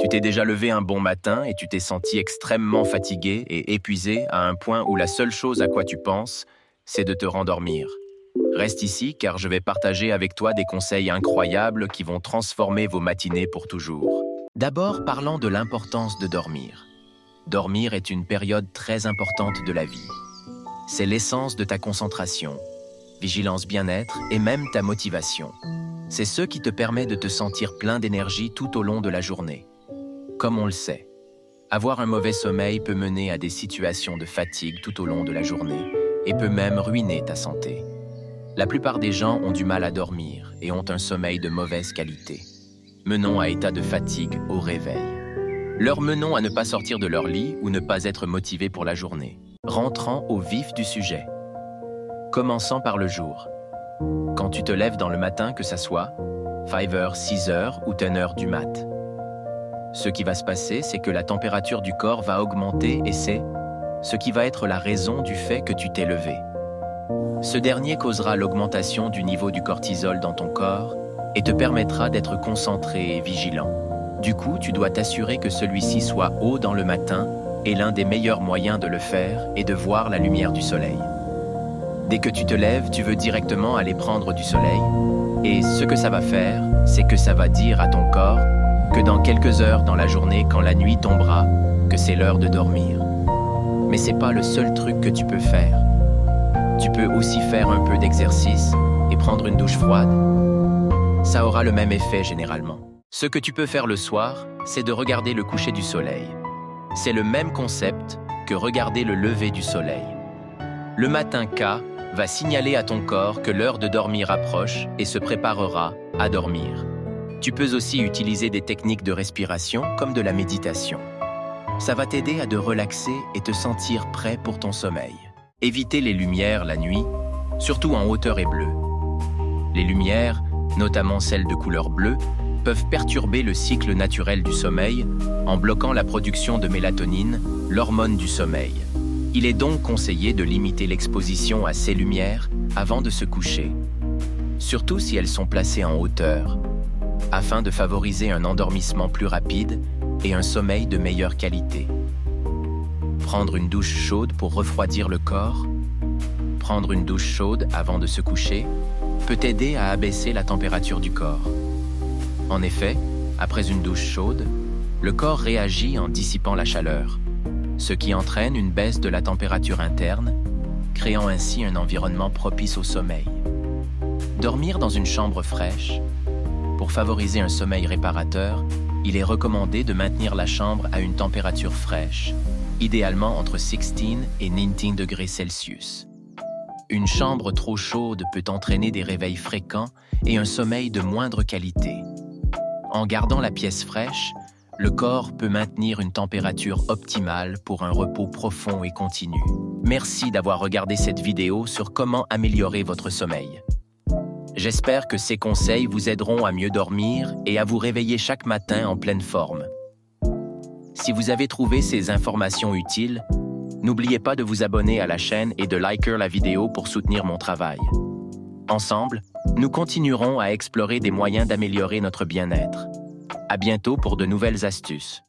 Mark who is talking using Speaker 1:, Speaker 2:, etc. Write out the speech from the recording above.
Speaker 1: Tu t'es déjà levé un bon matin et tu t'es senti extrêmement fatigué et épuisé à un point où la seule chose à quoi tu penses, c'est de te rendormir. Reste ici car je vais partager avec toi des conseils incroyables qui vont transformer vos matinées pour toujours. D'abord, parlons de l'importance de dormir. Dormir est une période très importante de la vie. C'est l'essence de ta concentration, vigilance bien-être et même ta motivation. C'est ce qui te permet de te sentir plein d'énergie tout au long de la journée. Comme on le sait, avoir un mauvais sommeil peut mener à des situations de fatigue tout au long de la journée et peut même ruiner ta santé. La plupart des gens ont du mal à dormir et ont un sommeil de mauvaise qualité, menant à état de fatigue au réveil. Leur menant à ne pas sortir de leur lit ou ne pas être motivés pour la journée. Rentrant au vif du sujet. Commençant par le jour. Quand tu te lèves dans le matin, que ça soit 5h, 6h ou 10h du mat. Ce qui va se passer, c'est que la température du corps va augmenter et c'est ce qui va être la raison du fait que tu t'es levé. Ce dernier causera l'augmentation du niveau du cortisol dans ton corps et te permettra d'être concentré et vigilant. Du coup, tu dois t'assurer que celui-ci soit haut dans le matin et l'un des meilleurs moyens de le faire est de voir la lumière du soleil. Dès que tu te lèves, tu veux directement aller prendre du soleil et ce que ça va faire, c'est que ça va dire à ton corps que dans quelques heures dans la journée, quand la nuit tombera, que c'est l'heure de dormir. Mais c'est pas le seul truc que tu peux faire. Tu peux aussi faire un peu d'exercice et prendre une douche froide. Ça aura le même effet généralement. Ce que tu peux faire le soir, c'est de regarder le coucher du soleil. C'est le même concept que regarder le lever du soleil. Le matin K va signaler à ton corps que l'heure de dormir approche et se préparera à dormir. Tu peux aussi utiliser des techniques de respiration comme de la méditation. Ça va t'aider à te relaxer et te sentir prêt pour ton sommeil. Évitez les lumières la nuit, surtout en hauteur et bleu. Les lumières, notamment celles de couleur bleue, peuvent perturber le cycle naturel du sommeil en bloquant la production de mélatonine, l'hormone du sommeil. Il est donc conseillé de limiter l'exposition à ces lumières avant de se coucher, surtout si elles sont placées en hauteur, afin de favoriser un endormissement plus rapide et un sommeil de meilleure qualité. Prendre une douche chaude pour refroidir le corps, prendre une douche chaude avant de se coucher, peut aider à abaisser la température du corps. En effet, après une douche chaude, le corps réagit en dissipant la chaleur, ce qui entraîne une baisse de la température interne, créant ainsi un environnement propice au sommeil. Dormir dans une chambre fraîche. Pour favoriser un sommeil réparateur, il est recommandé de maintenir la chambre à une température fraîche, idéalement entre 16 et 19 degrés Celsius. Une chambre trop chaude peut entraîner des réveils fréquents et un sommeil de moindre qualité. En gardant la pièce fraîche, le corps peut maintenir une température optimale pour un repos profond et continu. Merci d'avoir regardé cette vidéo sur comment améliorer votre sommeil. J'espère que ces conseils vous aideront à mieux dormir et à vous réveiller chaque matin en pleine forme. Si vous avez trouvé ces informations utiles, n'oubliez pas de vous abonner à la chaîne et de liker la vidéo pour soutenir mon travail. Ensemble, nous continuerons à explorer des moyens d'améliorer notre bien-être. À bientôt pour de nouvelles astuces.